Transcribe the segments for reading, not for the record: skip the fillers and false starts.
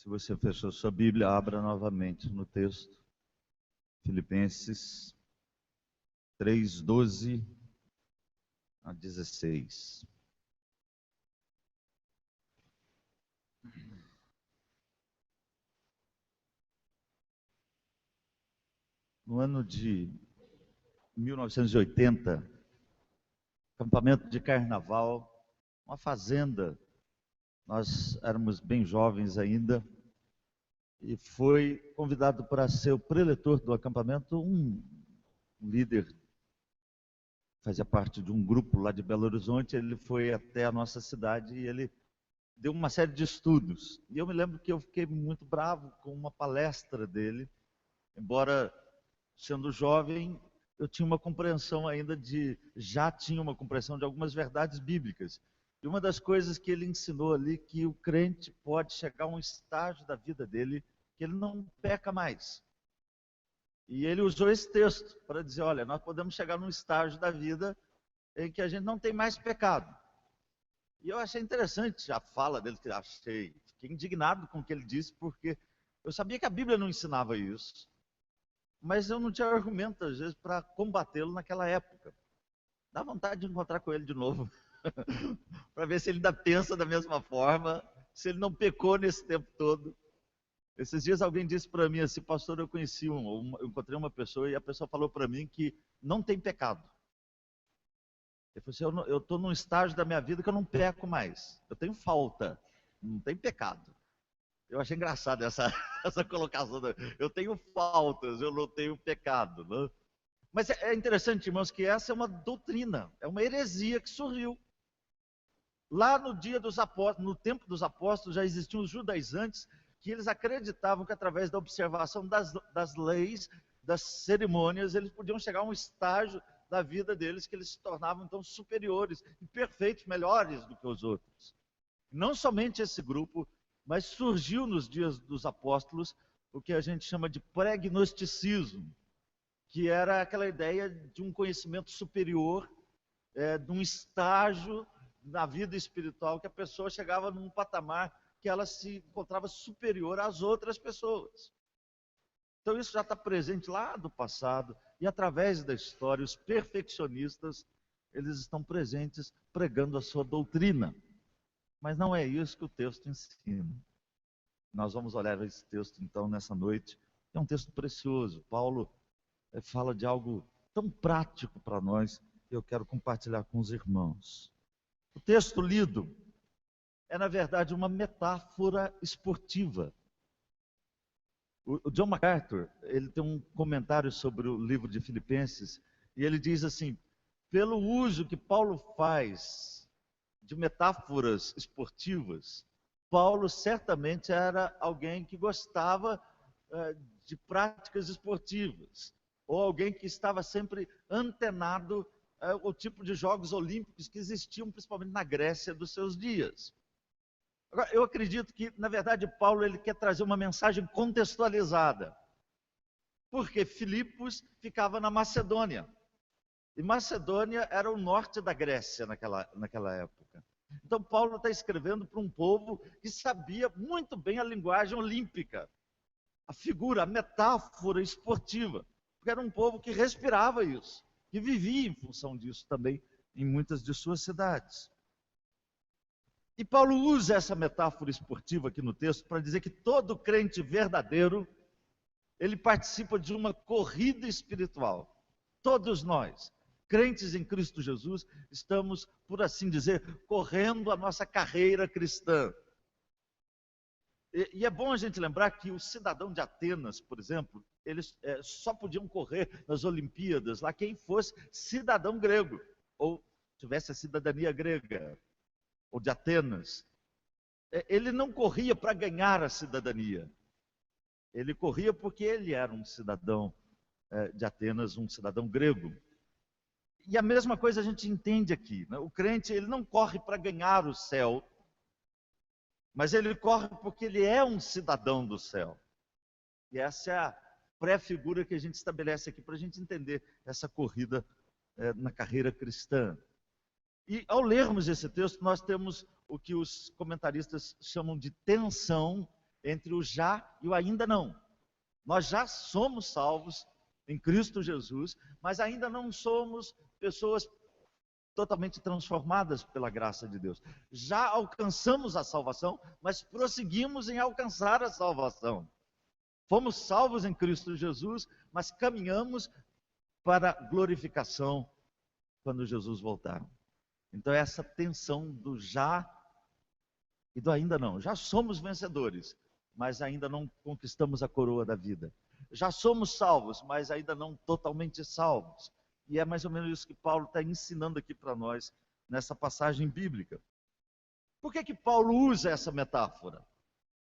Se você fechou sua Bíblia, abra novamente no texto. Filipenses 3, 12 a 16. No ano de 1980, acampamento de carnaval, uma fazenda, nós éramos bem jovens ainda, e foi convidado para ser o preletor do acampamento um líder, fazia parte de um grupo lá de Belo Horizonte. Ele foi até a nossa cidade e ele deu uma série de estudos. E eu me lembro que eu fiquei muito bravo com uma palestra dele, embora sendo jovem, eu tinha uma compreensão ainda já tinha uma compreensão de algumas verdades bíblicas. E uma das coisas que ele ensinou ali, que o crente pode chegar a um estágio da vida dele que ele não peca mais. E ele usou esse texto para dizer, olha, nós podemos chegar num estágio da vida em que a gente não tem mais pecado. E eu achei interessante a fala dele, fiquei indignado com o que ele disse, porque eu sabia que a Bíblia não ensinava isso, mas eu não tinha argumento, às vezes, para combatê-lo naquela época. Dá vontade de encontrar com ele de novo, para ver se ele ainda pensa da mesma forma, se ele não pecou nesse tempo todo. Esses dias alguém disse para mim assim, pastor, eu encontrei uma pessoa e a pessoa falou para mim que não tem pecado. Ele falou assim, eu estou num estágio da minha vida que eu não peco mais, eu tenho falta, não tem pecado. Eu achei engraçado essa colocação. Eu tenho faltas, eu não tenho pecado. Né? Mas é interessante, irmãos, que essa é uma doutrina, é uma heresia que surgiu. Lá no dia dos apóstolos, no tempo dos apóstolos, já existiam os judaizantes que eles acreditavam que através da observação das leis, das cerimônias, eles podiam chegar a um estágio da vida deles que eles se tornavam então superiores e perfeitos, melhores do que os outros. Não somente esse grupo, mas surgiu nos dias dos apóstolos o que a gente chama de pré-gnosticismo, que era aquela ideia de um conhecimento superior, de um estágio na vida espiritual que a pessoa chegava num patamar que ela se encontrava superior às outras pessoas. Então isso já está presente lá do passado, e através da história, os perfeccionistas, eles estão presentes pregando a sua doutrina. Mas não é isso que o texto ensina. Nós vamos olhar esse texto então nessa noite. É um texto precioso. Paulo fala de algo tão prático para nós, que eu quero compartilhar com os irmãos. O texto lido é, na verdade, uma metáfora esportiva. O John MacArthur, ele tem um comentário sobre o livro de Filipenses, e ele diz assim, pelo uso que Paulo faz de metáforas esportivas, Paulo certamente era alguém que gostava de práticas esportivas, ou alguém que estava sempre antenado ao tipo de jogos olímpicos que existiam principalmente na Grécia dos seus dias. Agora, eu acredito que, na verdade, Paulo ele quer trazer uma mensagem contextualizada, porque Filipos ficava na Macedônia, e Macedônia era o norte da Grécia naquela época. Então Paulo está escrevendo para um povo que sabia muito bem a linguagem olímpica, a figura, a metáfora esportiva, porque era um povo que respirava isso, que vivia em função disso também em muitas de suas cidades. E Paulo usa essa metáfora esportiva aqui no texto para dizer que todo crente verdadeiro, ele participa de uma corrida espiritual. Todos nós, crentes em Cristo Jesus, estamos, por assim dizer, correndo a nossa carreira cristã. E é bom a gente lembrar que o cidadão de Atenas, por exemplo, eles só podiam correr nas Olimpíadas lá quem fosse cidadão grego, ou tivesse a cidadania grega, ou de Atenas. Ele não corria para ganhar a cidadania, ele corria porque ele era um cidadão de Atenas, um cidadão grego. E a mesma coisa a gente entende aqui, né? O crente ele não corre para ganhar o céu, mas ele corre porque ele é um cidadão do céu. E essa é a pré-figura que a gente estabelece aqui para a gente entender essa corrida na carreira cristã. E ao lermos esse texto, nós temos o que os comentaristas chamam de tensão entre o já e o ainda não. Nós já somos salvos em Cristo Jesus, mas ainda não somos pessoas totalmente transformadas pela graça de Deus. Já alcançamos a salvação, mas prosseguimos em alcançar a salvação. Fomos salvos em Cristo Jesus, mas caminhamos para a glorificação quando Jesus voltar. Então, essa tensão do já e do ainda não. Já somos vencedores, mas ainda não conquistamos a coroa da vida. Já somos salvos, mas ainda não totalmente salvos. E é mais ou menos isso que Paulo está ensinando aqui para nós nessa passagem bíblica. Por que Paulo usa essa metáfora?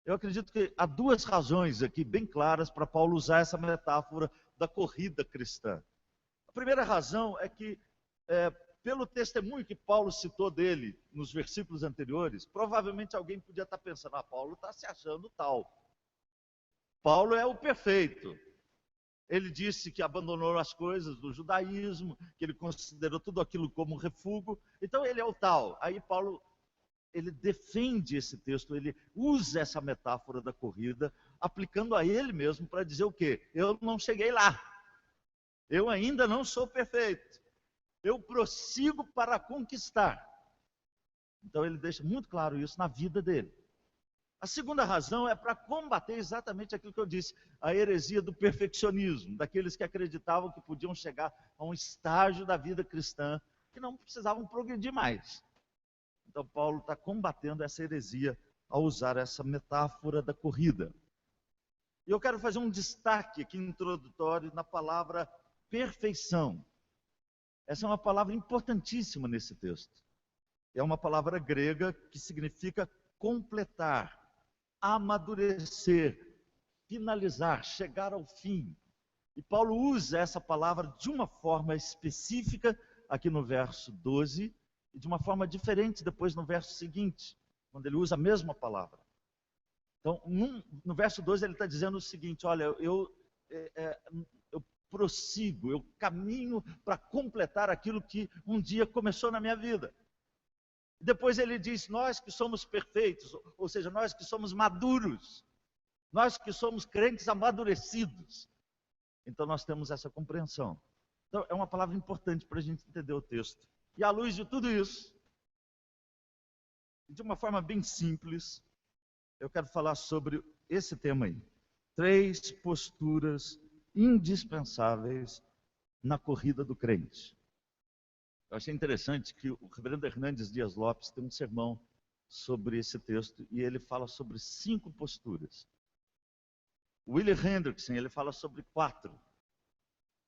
Eu acredito que há duas razões aqui bem claras para Paulo usar essa metáfora da corrida cristã. A primeira razão é que, pelo testemunho que Paulo citou dele nos versículos anteriores, provavelmente alguém podia estar pensando, Paulo está se achando tal. Paulo é o perfeito. Ele disse que abandonou as coisas do judaísmo, que ele considerou tudo aquilo como refúgio, então ele é o tal. Aí Paulo, ele defende esse texto, ele usa essa metáfora da corrida, aplicando a ele mesmo para dizer o quê? Eu não cheguei lá, eu ainda não sou perfeito, eu prossigo para conquistar. Então ele deixa muito claro isso na vida dele. A segunda razão é para combater exatamente aquilo que eu disse, a heresia do perfeccionismo, daqueles que acreditavam que podiam chegar a um estágio da vida cristã que não precisavam progredir mais. Então Paulo está combatendo essa heresia ao usar essa metáfora da corrida. E eu quero fazer um destaque aqui introdutório na palavra perfeição. Essa é uma palavra importantíssima nesse texto. É uma palavra grega que significa completar, amadurecer, finalizar, chegar ao fim. E Paulo usa essa palavra de uma forma específica aqui no verso 12 e de uma forma diferente depois no verso seguinte, quando ele usa a mesma palavra. Então, no verso 12 ele está dizendo o seguinte, olha, eu prossigo, eu caminho para completar aquilo que um dia começou na minha vida. Depois ele diz, nós que somos perfeitos, ou seja, nós que somos maduros, nós que somos crentes amadurecidos. Então nós temos essa compreensão. Então é uma palavra importante para a gente entender o texto. E à luz de tudo isso, de uma forma bem simples, eu quero falar sobre esse tema aí. 3 posturas indispensáveis na corrida do crente. Eu achei interessante que o reverendo Hernandes Dias Lopes tem um sermão sobre esse texto e ele fala sobre 5 posturas. O William Hendrickson, ele fala sobre 4.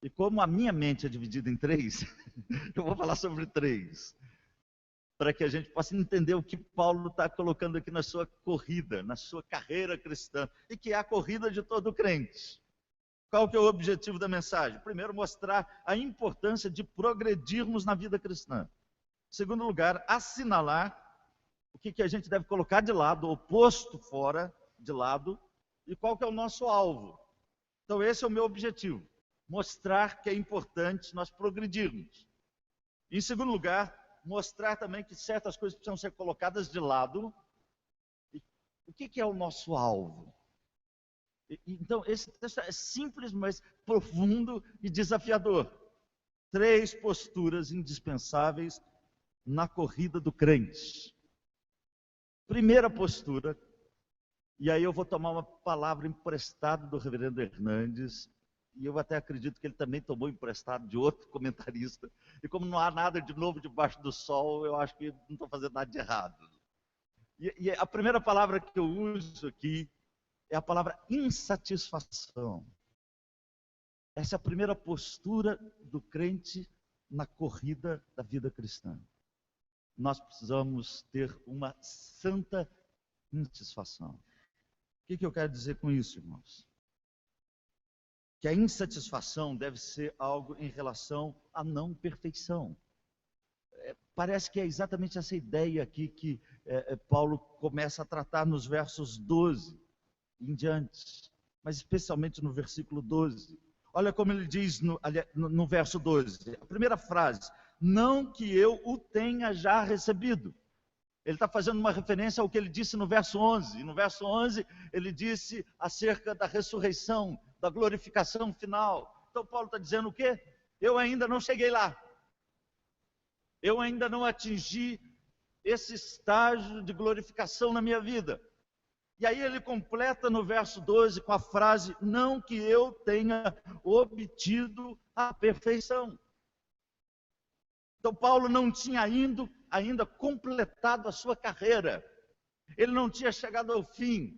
E como a minha mente é dividida em 3, eu vou falar sobre 3. Para que a gente possa entender o que Paulo está colocando aqui na sua corrida, na sua carreira cristã, e que é a corrida de todo crente. Qual que é o objetivo da mensagem? Primeiro, mostrar a importância de progredirmos na vida cristã. Em segundo lugar, assinalar o que a gente deve colocar de lado, ou posto fora de lado, e qual que é o nosso alvo. Então esse é o meu objetivo, mostrar que é importante nós progredirmos. Em segundo lugar, mostrar também que certas coisas precisam ser colocadas de lado. E o que é o nosso alvo? Então, esse texto é simples, mas profundo e desafiador. 3 posturas indispensáveis na corrida do crente. Primeira postura, e aí eu vou tomar uma palavra emprestada do reverendo Hernandes, e eu até acredito que ele também tomou emprestado de outro comentarista, e como não há nada de novo debaixo do sol, eu acho que não estou fazendo nada de errado. E a primeira palavra que eu uso aqui é a palavra insatisfação. Essa é a primeira postura do crente na corrida da vida cristã. Nós precisamos ter uma santa insatisfação. O que eu quero dizer com isso, irmãos? Que a insatisfação deve ser algo em relação à não perfeição. Parece que é exatamente essa ideia aqui que Paulo começa a tratar nos versos 12 em diante, mas especialmente no versículo 12. Olha como ele diz no verso 12, a primeira frase, não que eu o tenha já recebido. Ele está fazendo uma referência ao que ele disse no verso 11. E no verso 11, ele disse acerca da ressurreição, da glorificação final. Então, Paulo está dizendo o quê? Eu ainda não cheguei lá. Eu ainda não atingi esse estágio de glorificação na minha vida. E aí ele completa no verso 12 com a frase, não que eu tenha obtido a perfeição. Então Paulo não tinha ainda completado a sua carreira. Ele não tinha chegado ao fim.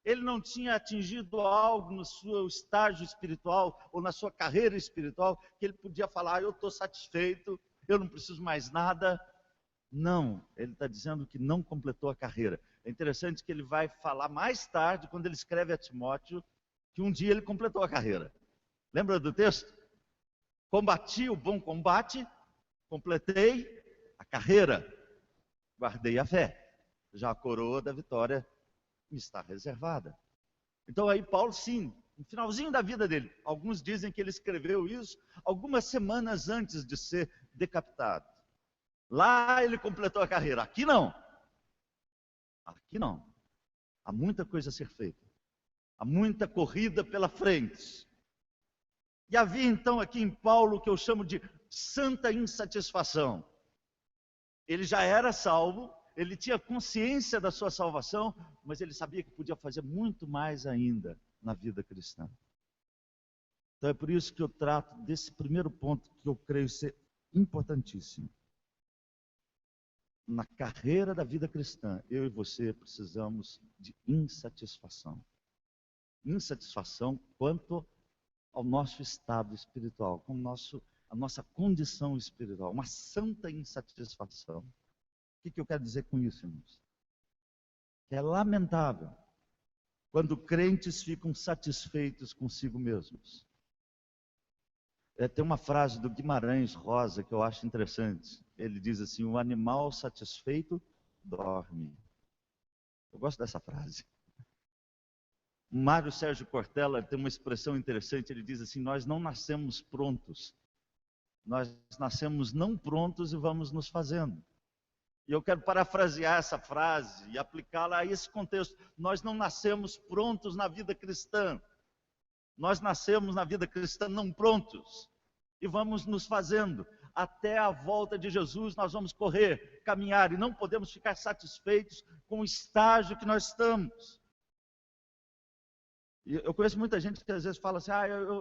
Ele não tinha atingido algo no seu estágio espiritual ou na sua carreira espiritual que ele podia falar, eu estou satisfeito, eu não preciso mais nada. Não, ele está dizendo que não completou a carreira. É interessante que ele vai falar mais tarde, quando ele escreve a Timóteo, que um dia ele completou a carreira. Lembra do texto? Combati o bom combate, completei a carreira, guardei a fé. Já a coroa da vitória me está reservada. Então aí Paulo, sim, no finalzinho da vida dele, alguns dizem que ele escreveu isso algumas semanas antes de ser decapitado. Lá ele completou a carreira, aqui não. Aqui não. Há muita coisa a ser feita. Há muita corrida pela frente. E havia então aqui em Paulo o que eu chamo de santa insatisfação. Ele já era salvo, ele tinha consciência da sua salvação, mas ele sabia que podia fazer muito mais ainda na vida cristã. Então é por isso que eu trato desse primeiro ponto que eu creio ser importantíssimo. Na carreira da vida cristã, eu e você precisamos de insatisfação. Insatisfação quanto ao nosso estado espiritual, com a nossa condição espiritual, uma santa insatisfação. O que eu quero dizer com isso, irmãos? É lamentável quando crentes ficam satisfeitos consigo mesmos. Tem uma frase do Guimarães Rosa que eu acho interessante. Ele diz assim, o animal satisfeito dorme. Eu gosto dessa frase. O Mário Sérgio Cortella tem uma expressão interessante, ele diz assim, nós não nascemos prontos. Nós nascemos não prontos e vamos nos fazendo. E eu quero parafrasear essa frase e aplicá-la a esse contexto. Nós não nascemos prontos na vida cristã. Nós nascemos na vida cristã não prontos. E vamos nos fazendo. Até a volta de Jesus nós vamos correr, caminhar. E não podemos ficar satisfeitos com o estágio que nós estamos. E eu conheço muita gente que às vezes fala assim,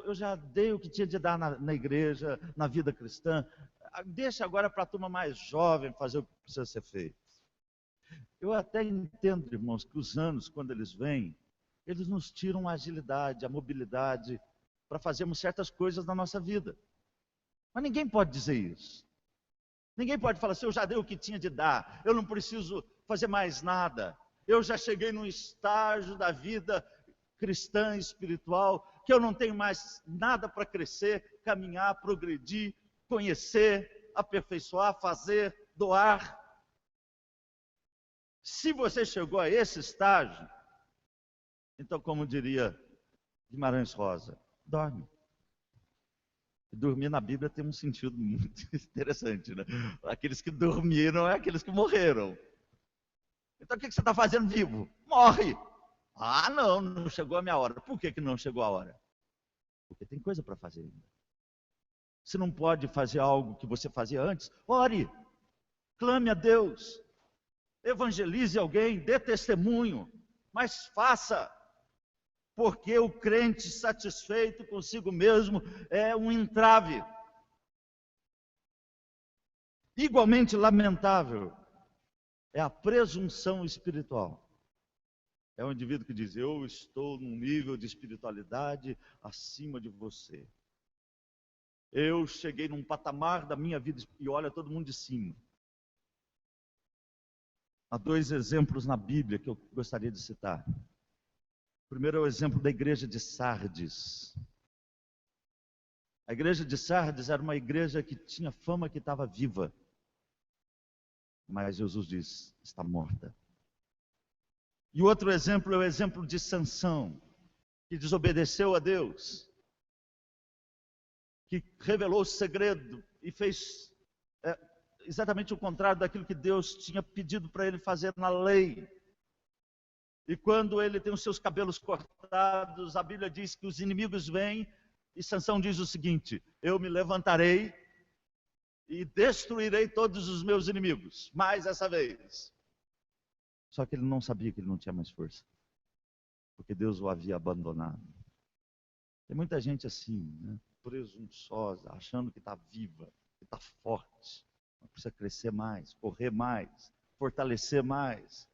eu já dei o que tinha de dar na igreja, na vida cristã. Deixa agora para a turma mais jovem fazer o que precisa ser feito. Eu até entendo, irmãos, que os anos, quando eles vêm, eles nos tiram a agilidade, a mobilidade, para fazermos certas coisas na nossa vida. Mas ninguém pode dizer isso. Ninguém pode falar assim, eu já dei o que tinha de dar, eu não preciso fazer mais nada. Eu já cheguei num estágio da vida cristã, espiritual, que eu não tenho mais nada para crescer, caminhar, progredir, conhecer, aperfeiçoar, fazer, doar. Se você chegou a esse estágio, então, como diria Guimarães Rosa, dorme. Dormir na Bíblia tem um sentido muito interessante, né? Aqueles que dormiram é aqueles que morreram. Então, o que você está fazendo vivo? Morre! Ah, não chegou a minha hora. Por que não chegou a hora? Porque tem coisa para fazer ainda. Se não pode fazer algo que você fazia antes, ore, clame a Deus, evangelize alguém, dê testemunho, mas faça, porque o crente satisfeito consigo mesmo é um entrave. Igualmente lamentável é a presunção espiritual. É um indivíduo que diz, eu estou num nível de espiritualidade acima de você. Eu cheguei num patamar da minha vida e olha todo mundo de cima. Há dois exemplos na Bíblia que eu gostaria de citar. O primeiro é o exemplo da igreja de Sardes. A igreja de Sardes era uma igreja que tinha fama que estava viva. Mas Jesus diz, está morta. E o outro exemplo é o exemplo de Sansão, que desobedeceu a Deus, que revelou o segredo e fez exatamente o contrário daquilo que Deus tinha pedido para ele fazer na lei. E quando ele tem os seus cabelos cortados, a Bíblia diz que os inimigos vêm, e Sansão diz o seguinte: eu me levantarei e destruirei todos os meus inimigos, mais essa vez. Só que ele não sabia que ele não tinha mais força, porque Deus o havia abandonado. Tem muita gente assim, né? Presunçosa, achando que está viva, que está forte, mas precisa crescer mais, correr mais, fortalecer mais,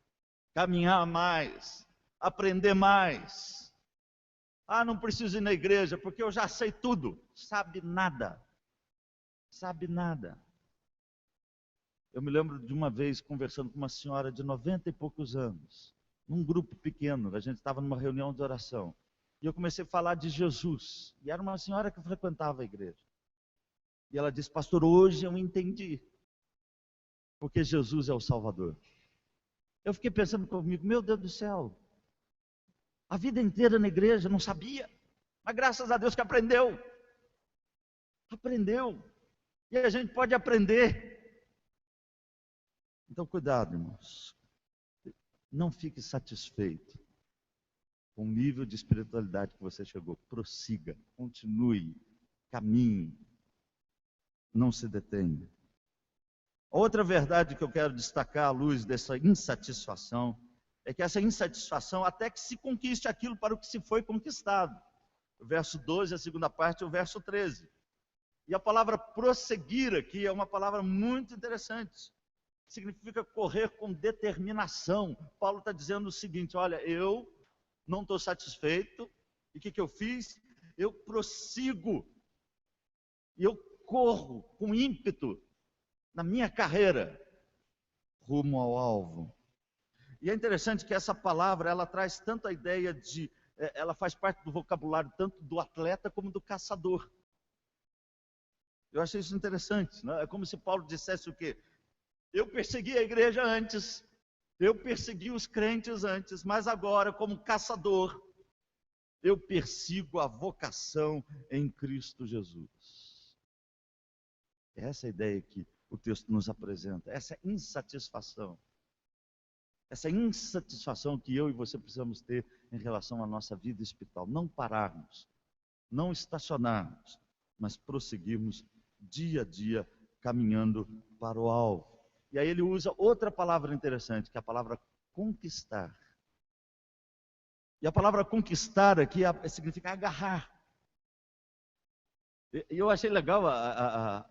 caminhar mais, aprender mais. Ah, não preciso ir na igreja, porque eu já sei tudo. Sabe nada. Sabe nada. Eu me lembro de uma vez conversando com uma senhora de 90 e poucos anos, num grupo pequeno, a gente estava numa reunião de oração, e eu comecei a falar de Jesus, e era uma senhora que frequentava a igreja. E ela disse: pastor, hoje eu entendi, porque Jesus é o Salvador. Eu fiquei pensando comigo: meu Deus do céu, a vida inteira na igreja, não sabia, mas graças a Deus que aprendeu. Aprendeu. E a gente pode aprender. Então, cuidado, irmãos. Não fique satisfeito com o nível de espiritualidade que você chegou. Prossiga, continue, caminhe. Não se detenha. Outra verdade que eu quero destacar à luz dessa insatisfação é que essa insatisfação, até que se conquiste aquilo para o que se foi conquistado. O verso 12, a segunda parte, o verso 13. E a palavra prosseguir aqui é uma palavra muito interessante. Significa correr com determinação. Paulo está dizendo o seguinte: olha, eu não estou satisfeito. E o que eu fiz? Eu prossigo. E eu corro com ímpeto na minha carreira rumo ao alvo. E é interessante que essa palavra, ela traz tanto a ideia de, ela faz parte do vocabulário tanto do atleta como do caçador. Eu achei isso interessante, né? É como se Paulo dissesse o quê? Eu persegui a igreja antes, eu persegui os crentes antes, mas agora, como caçador, eu persigo a vocação em Cristo Jesus. Essa é a ideia que o texto nos apresenta, essa insatisfação. Essa insatisfação que eu e você precisamos ter em relação à nossa vida espiritual. Não pararmos, não estacionarmos, mas prosseguirmos dia a dia caminhando para o alvo. E aí ele usa outra palavra interessante, que é a palavra conquistar. E a palavra conquistar aqui significa agarrar. E eu achei legal a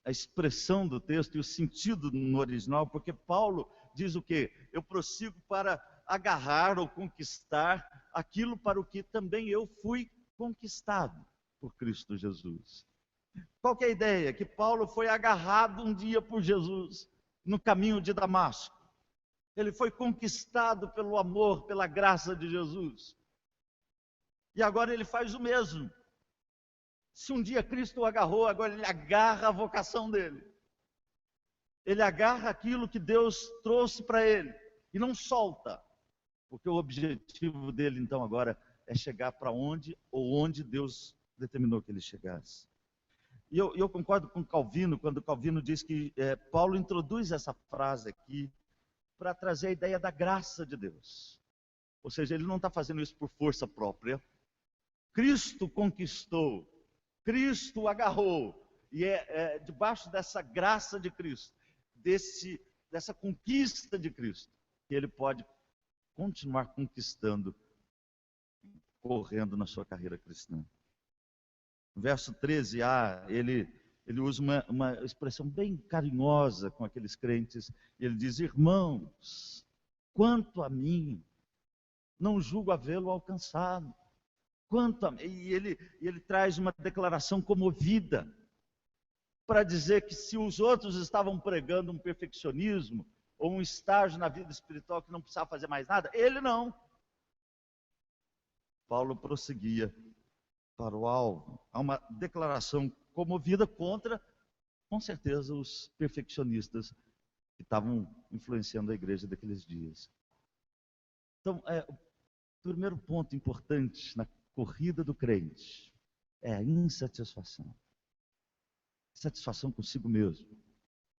expressão do texto e o sentido no original, porque Paulo diz o quê? Eu prossigo para agarrar ou conquistar aquilo para o que também eu fui conquistado por Cristo Jesus. Qual que é a ideia? Que Paulo foi agarrado um dia por Jesus no caminho de Damasco. Ele foi conquistado pelo amor, pela graça de Jesus. E agora ele faz o mesmo. Se um dia Cristo o agarrou, agora ele agarra a vocação dele. Ele agarra aquilo que Deus trouxe para ele e não solta. Porque o objetivo dele então agora é chegar para onde Deus determinou que ele chegasse. E eu concordo com Calvino, quando Calvino diz que Paulo introduz essa frase aqui para trazer a ideia da graça de Deus. Ou seja, ele não está fazendo isso por força própria. Cristo conquistou, Cristo agarrou, e debaixo dessa graça de Cristo, dessa conquista de Cristo, que ele pode continuar conquistando, correndo na sua carreira cristã. No verso 13a, ele usa uma expressão bem carinhosa com aqueles crentes. Ele diz: irmãos, quanto a mim, não julgo havê-lo alcançado. E ele traz uma declaração comovida, para dizer que se os outros estavam pregando um perfeccionismo, ou um estágio na vida espiritual que não precisava fazer mais nada, ele não. Paulo prosseguia para o alvo. Há uma declaração comovida contra, com certeza, os perfeccionistas que estavam influenciando a igreja daqueles dias. Então, o primeiro ponto importante na corrida do crente é a insatisfação. Satisfação consigo mesmo.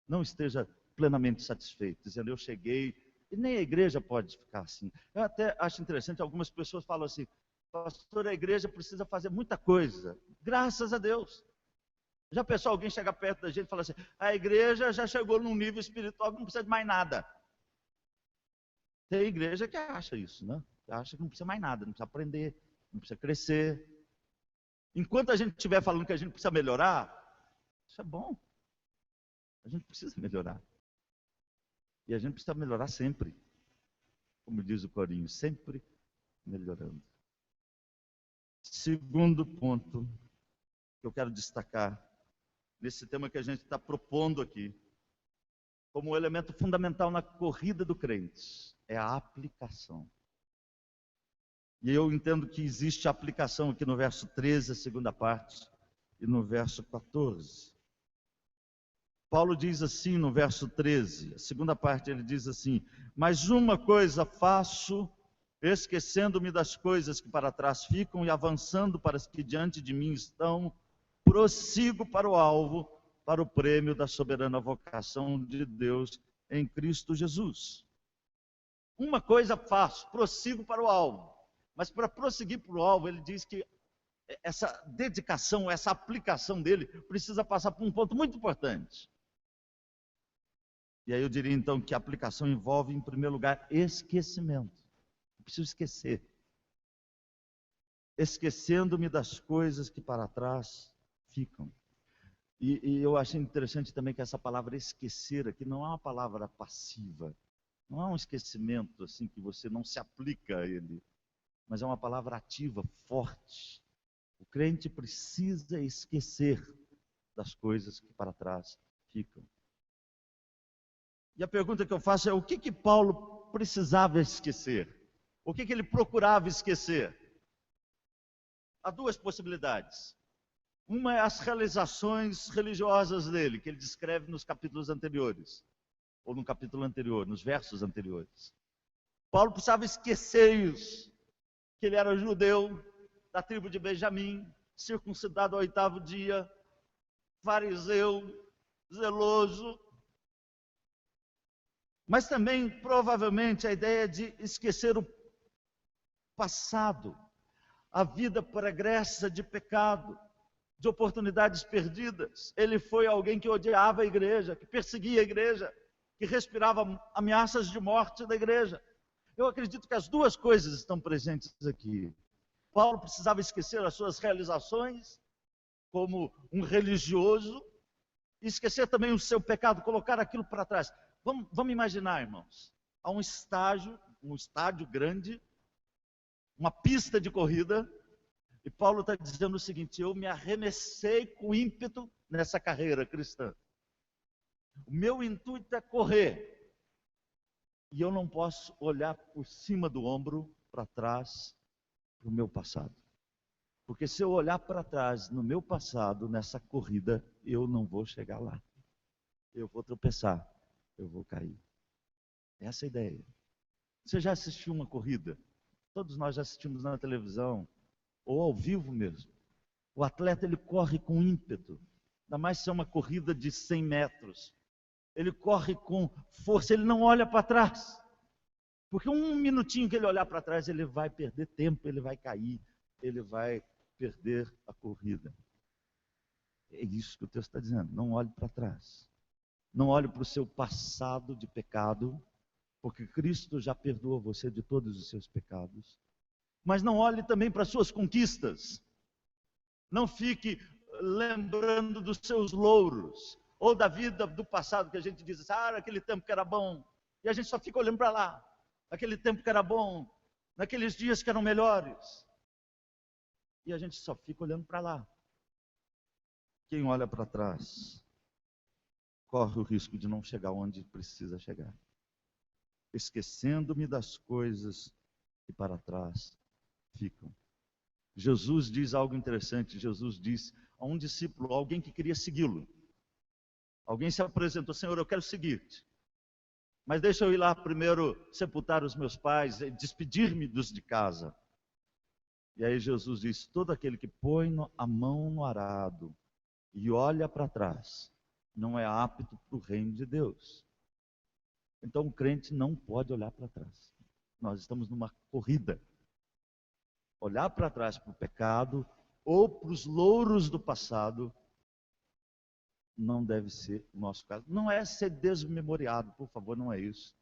não esteja plenamente satisfeito, dizendo, eu cheguei, e nem a igreja pode ficar assim. Eu até acho interessante, algumas pessoas falam assim, pastor, a igreja precisa fazer muita coisa. Graças a Deus. Já pensou alguém chegar perto da gente e falar assim, a igreja já chegou num nível espiritual que não precisa de mais nada. Tem igreja que acha isso, né? Que acha que não precisa mais nada, não precisa aprender, não precisa crescer. Enquanto a gente estiver falando que a gente precisa melhorar, isso é bom. A gente precisa melhorar. E a gente precisa melhorar sempre. Como diz o corinho, sempre melhorando. Segundo ponto que eu quero destacar nesse tema que a gente está propondo aqui, como um elemento fundamental na corrida do crente, é a aplicação. E eu entendo que existe aplicação aqui no verso 13, a segunda parte, e no verso 14. Paulo diz assim no verso 13, a segunda parte ele diz assim, mas uma coisa faço, esquecendo-me das coisas que para trás ficam e avançando para as que diante de mim estão, prossigo para o alvo, para o prêmio da soberana vocação de Deus em Cristo Jesus. Uma coisa faço, prossigo para o alvo. Mas para prosseguir para o alvo, ele diz que essa dedicação, essa aplicação dele precisa passar por um ponto muito importante. E aí eu diria então que a aplicação envolve, em primeiro lugar, esquecimento. Eu preciso esquecer. Esquecendo-me das coisas que para trás ficam. E eu achei interessante também que essa palavra esquecer aqui não é uma palavra passiva. Não é um esquecimento assim que você não se aplica a ele. Mas é uma palavra ativa, forte. O crente precisa esquecer das coisas que para trás ficam. E a pergunta que eu faço é, o que Paulo precisava esquecer? O que ele procurava esquecer? Há duas possibilidades. Uma é as realizações religiosas dele, que ele descreve nos capítulos anteriores, ou no capítulo anterior, nos versos anteriores. Paulo precisava esquecer isso, que ele era judeu, da tribo de Benjamim, circuncidado ao 8º dia, fariseu, zeloso. Mas também, provavelmente, a ideia de esquecer o passado, a vida pregressa de pecado, de oportunidades perdidas. Ele foi alguém que odiava a igreja, que perseguia a igreja, que respirava ameaças de morte da igreja. Eu acredito que as duas coisas estão presentes aqui. Paulo precisava esquecer as suas realizações como um religioso, e esquecer também o seu pecado, colocar aquilo para trás. Vamos imaginar, irmãos, há um estádio grande, uma pista de corrida, e Paulo está dizendo o seguinte, eu me arremessei com ímpeto nessa carreira cristã. O meu intuito é correr, e eu não posso olhar por cima do ombro, para trás, para o meu passado. Porque se eu olhar para trás no meu passado, nessa corrida, eu não vou chegar lá. Eu vou tropeçar, eu vou cair. Essa é a ideia. Você já assistiu uma corrida? Todos nós já assistimos na televisão, ou ao vivo mesmo. O atleta, ele corre com ímpeto. Ainda mais se é uma corrida de 100 metros. Ele corre com força, ele não olha para trás. Porque um minutinho que ele olhar para trás, ele vai perder tempo, ele vai cair, ele vai perder a corrida. É isso que o texto está dizendo. Não olhe para trás. Não olhe para o seu passado de pecado, porque Cristo já perdoou você de todos os seus pecados. Mas não olhe também para as suas conquistas. Não fique lembrando dos seus louros, ou da vida do passado, que a gente diz, aquele tempo que era bom, e a gente só fica olhando para lá. Aquele tempo que era bom, naqueles dias que eram melhores. E a gente só fica olhando para lá. Quem olha para trás, corre o risco de não chegar onde precisa chegar. Esquecendo-me das coisas que para trás ficam. Jesus diz algo interessante. Jesus diz a um discípulo, alguém que queria segui-lo. Alguém se apresentou, Senhor, eu quero seguir-te. Mas deixa eu ir lá primeiro sepultar os meus pais, despedir-me dos de casa. E aí Jesus diz, todo aquele que põe a mão no arado e olha para trás, não é apto para o reino de Deus. Então o crente não pode olhar para trás. Nós estamos numa corrida. Olhar para trás para o pecado ou para os louros do passado não deve ser o nosso caso. Não é ser desmemoriado, por favor, não é isso.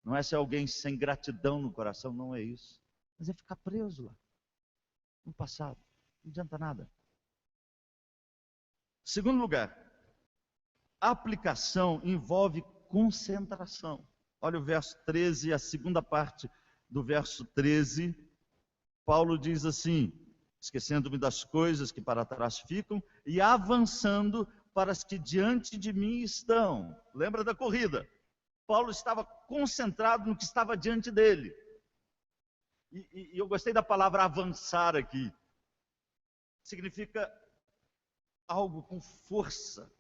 Não é ser alguém sem gratidão no coração, não é isso. Mas é ficar preso lá, no passado. Não adianta nada. Segundo lugar, a aplicação envolve concentração. Olha o verso 13, a segunda parte do verso 13. Paulo diz assim: esquecendo-me das coisas que para trás ficam e avançando para as que diante de mim estão. Lembra da corrida? Paulo estava concentrado no que estava diante dele. E eu gostei da palavra avançar aqui. Significa algo com força,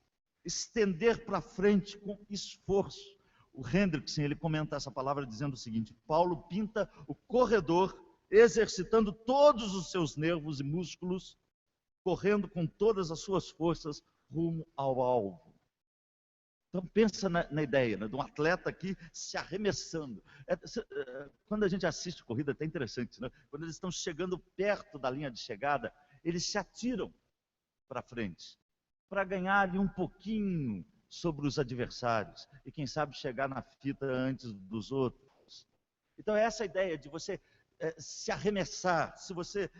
estender para frente com esforço. O Hendrickson, ele comenta essa palavra dizendo o seguinte: Paulo pinta o corredor exercitando todos os seus nervos e músculos, correndo com todas as suas forças rumo ao alvo. Então pensa na ideia, né, de um atleta aqui se arremessando. Quando a gente assiste corrida, é até interessante, né? Quando eles estão chegando perto da linha de chegada, eles se atiram para frente, para ganhar ali um pouquinho sobre os adversários, e quem sabe chegar na fita antes dos outros. Então é essa ideia de você se arremessar, se você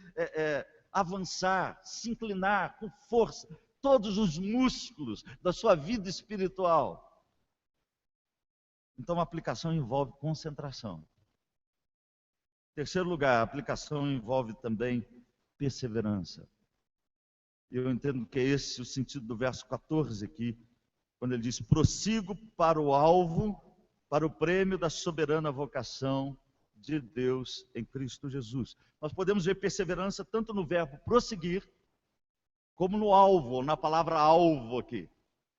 avançar, se inclinar com força, todos os músculos da sua vida espiritual. Então a aplicação envolve concentração. Terceiro lugar, a aplicação envolve também perseverança. Eu entendo que é esse o sentido do verso 14 aqui, quando ele diz: prossigo para o alvo, para o prêmio da soberana vocação de Deus em Cristo Jesus. Nós podemos ver perseverança tanto no verbo prosseguir, como no alvo, ou na palavra alvo aqui.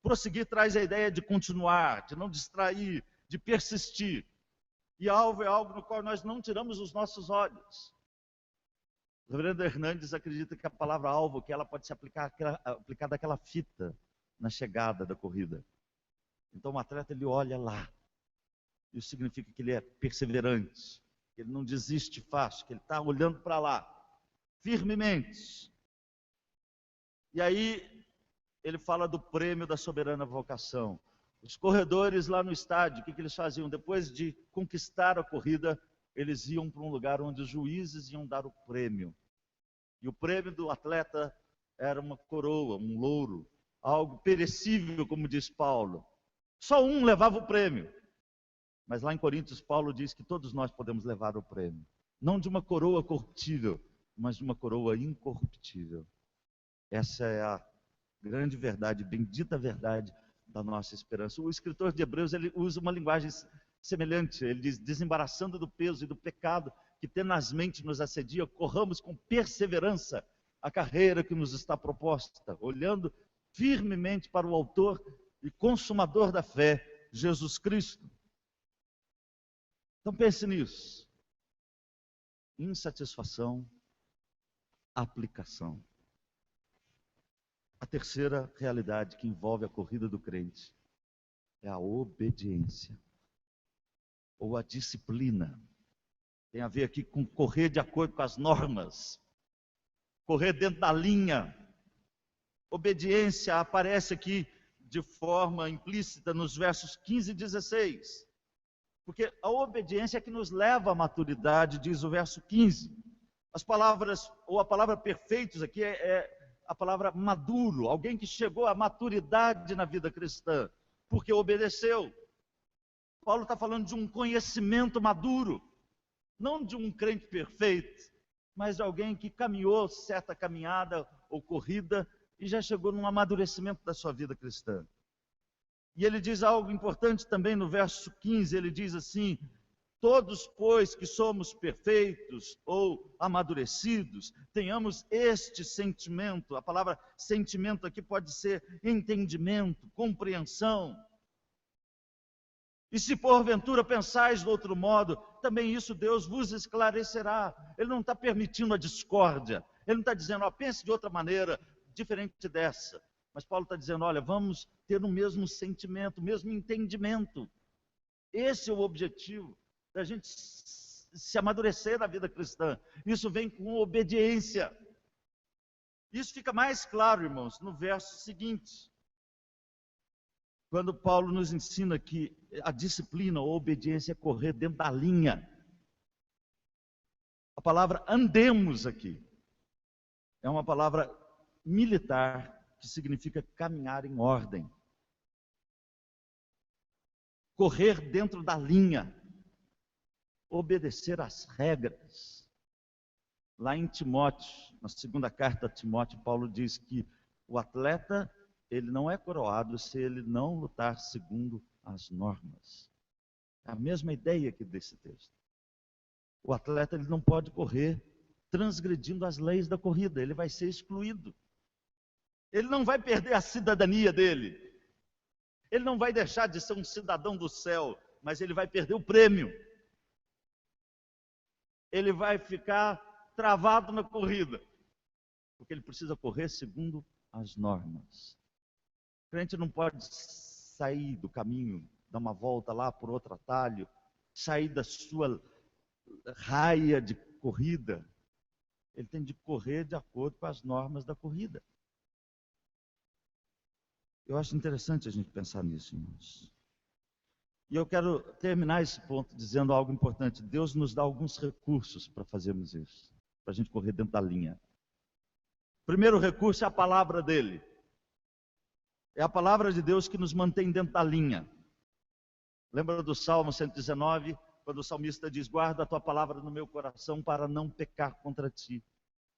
Prosseguir traz a ideia de continuar, de não distrair, de persistir. E alvo é algo no qual nós não tiramos os nossos olhos. O reverendo Hernandes acredita que a palavra alvo, que ela pode se aplicar daquela fita na chegada da corrida. Então o atleta, ele olha lá. Isso significa que ele é perseverante, que ele não desiste fácil, que ele está olhando para lá, firmemente. E aí ele fala do prêmio da soberana vocação. Os corredores lá no estádio, o que eles faziam? Depois de conquistar a corrida, eles iam para um lugar onde os juízes iam dar o prêmio. E o prêmio do atleta era uma coroa, um louro, algo perecível, como diz Paulo. Só um levava o prêmio. Mas lá em Coríntios, Paulo diz que todos nós podemos levar o prêmio. Não de uma coroa corruptível, mas de uma coroa incorruptível. Essa é a grande verdade, bendita verdade da nossa esperança. O escritor de Hebreus, ele usa uma linguagem semelhante. Ele diz: desembaraçando do peso e do pecado que tenazmente nos assedia, corramos com perseverança a carreira que nos está proposta, olhando firmemente para o autor e consumador da fé, Jesus Cristo. Então pense nisso. Insatisfação, aplicação. A terceira realidade que envolve a corrida do crente é a obediência, ou a disciplina. Tem a ver aqui com correr de acordo com as normas, correr dentro da linha. Obediência aparece aqui de forma implícita nos versos 15 e 16. Porque a obediência é que nos leva à maturidade, diz o verso 15. As palavras, ou a palavra perfeitos aqui é a palavra maduro, alguém que chegou à maturidade na vida cristã, porque obedeceu. Paulo está falando de um conhecimento maduro, não de um crente perfeito, mas de alguém que caminhou certa caminhada ou corrida e já chegou num amadurecimento da sua vida cristã. E ele diz algo importante também no verso 15, ele diz assim: todos, pois, que somos perfeitos ou amadurecidos, tenhamos este sentimento. A palavra sentimento aqui pode ser entendimento, compreensão. E se porventura pensais de outro modo, também isso Deus vos esclarecerá. Ele não está permitindo a discórdia. Ele não está dizendo: pense de outra maneira, diferente dessa. Mas Paulo está dizendo, olha, vamos ter o mesmo sentimento, o mesmo entendimento. Esse é o objetivo da gente se amadurecer na vida cristã. Isso vem com obediência. Isso fica mais claro, irmãos, no verso seguinte. Quando Paulo nos ensina que a disciplina ou a obediência é correr dentro da linha. A palavra andemos aqui é uma palavra militar que significa caminhar em ordem. Correr dentro da linha. Obedecer às regras. Lá em Timóteo, na segunda carta a Timóteo, Paulo diz que o atleta, ele não é coroado se ele não lutar segundo as normas. É a mesma ideia aqui desse texto. O atleta, ele não pode correr transgredindo as leis da corrida, ele vai ser excluído. Ele não vai perder a cidadania dele. Ele não vai deixar de ser um cidadão do céu, mas ele vai perder o prêmio. Ele vai ficar travado na corrida, porque ele precisa correr segundo as normas. O crente não pode sair do caminho, dar uma volta lá por outro atalho, sair da sua raia de corrida. Ele tem de correr de acordo com as normas da corrida. Eu acho interessante a gente pensar nisso, irmãos. E eu quero terminar esse ponto dizendo algo importante. Deus nos dá alguns recursos para fazermos isso, para a gente correr dentro da linha. O primeiro recurso é a palavra dele. É a palavra de Deus que nos mantém dentro da linha. Lembra do Salmo 119, quando o salmista diz, guarda a tua palavra no meu coração para não pecar contra ti.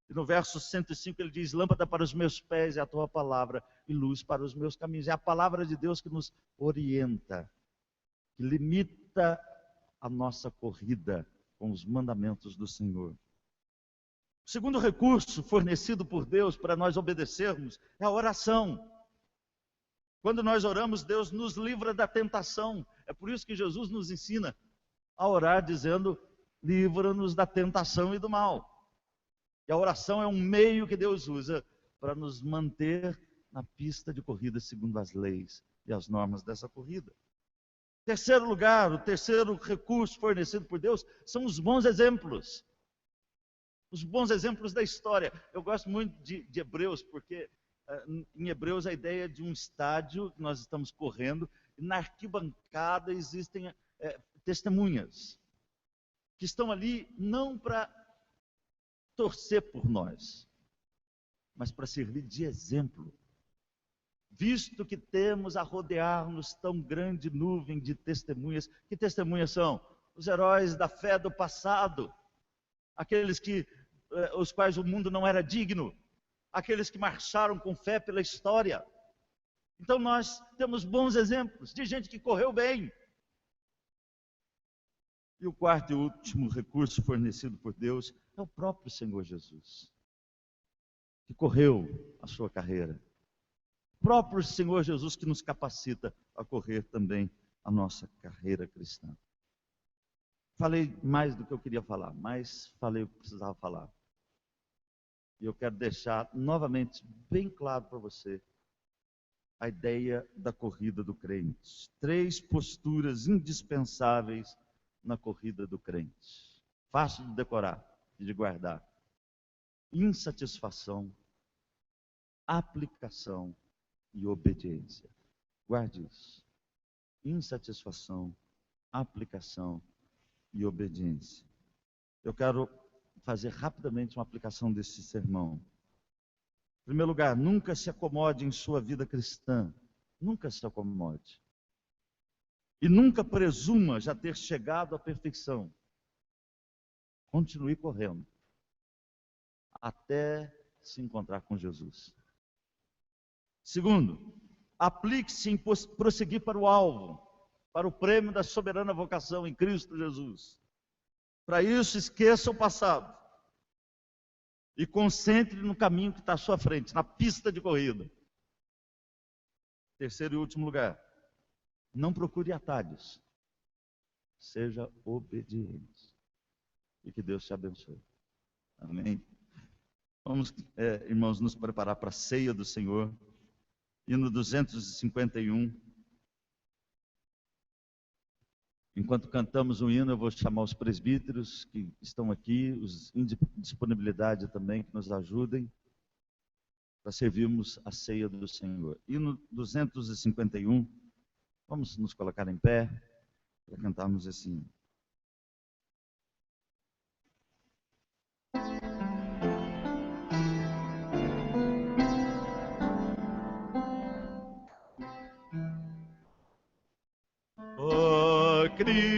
E no verso 105 ele diz, lâmpada para os meus pés é a tua palavra e luz para os meus caminhos. É a palavra de Deus que nos orienta, que limita a nossa corrida com os mandamentos do Senhor. O segundo recurso fornecido por Deus para nós obedecermos é a oração. Quando nós oramos, Deus nos livra da tentação. É por isso que Jesus nos ensina a orar dizendo, livra-nos da tentação e do mal. E a oração é um meio que Deus usa para nos manter na pista de corrida segundo as leis e as normas dessa corrida. Terceiro lugar, o terceiro recurso fornecido por Deus são os bons exemplos. Os bons exemplos da história. Eu gosto muito de Hebreus, porque em Hebreus a ideia de um estádio que nós estamos correndo, e na arquibancada existem testemunhas, que estão ali não para torcer por nós, mas para servir de exemplo. Visto que temos a rodear-nos tão grande nuvem de testemunhas, que testemunhas são? Os heróis da fé do passado, aqueles os quais o mundo não era digno, aqueles que marcharam com fé pela história. Então nós temos bons exemplos de gente que correu bem. E o quarto e último recurso fornecido por Deus é o próprio Senhor Jesus, que correu a sua carreira. O próprio Senhor Jesus que nos capacita a correr também a nossa carreira cristã. Falei mais do que eu queria falar, mas falei o que precisava falar. E eu quero deixar novamente bem claro para você a ideia da corrida do crente. 3 posturas indispensáveis na corrida do crente. Fácil de decorar e de guardar. Insatisfação, aplicação e obediência. Guarde isso. Insatisfação, aplicação e obediência. Eu quero fazer rapidamente uma aplicação desse sermão. Em primeiro lugar, nunca se acomode em sua vida cristã. Nunca se acomode. E nunca presuma já ter chegado à perfeição. Continue correndo até se encontrar com Jesus. Segundo, aplique-se em prosseguir para o alvo, para o prêmio da soberana vocação em Cristo Jesus. Para isso, esqueça o passado e concentre no caminho que está à sua frente, na pista de corrida. Terceiro e último lugar, não procure atalhos, seja obediente. E que Deus te abençoe. Amém? Vamos, irmãos, nos preparar para a ceia do Senhor. hino 251. Enquanto cantamos o hino, eu vou chamar os presbíteros que estão aqui, os em disponibilidade também, que nos ajudem para servirmos a ceia do Senhor. Hino 251, vamos nos colocar em pé para cantarmos esse hino. Oh, Cristo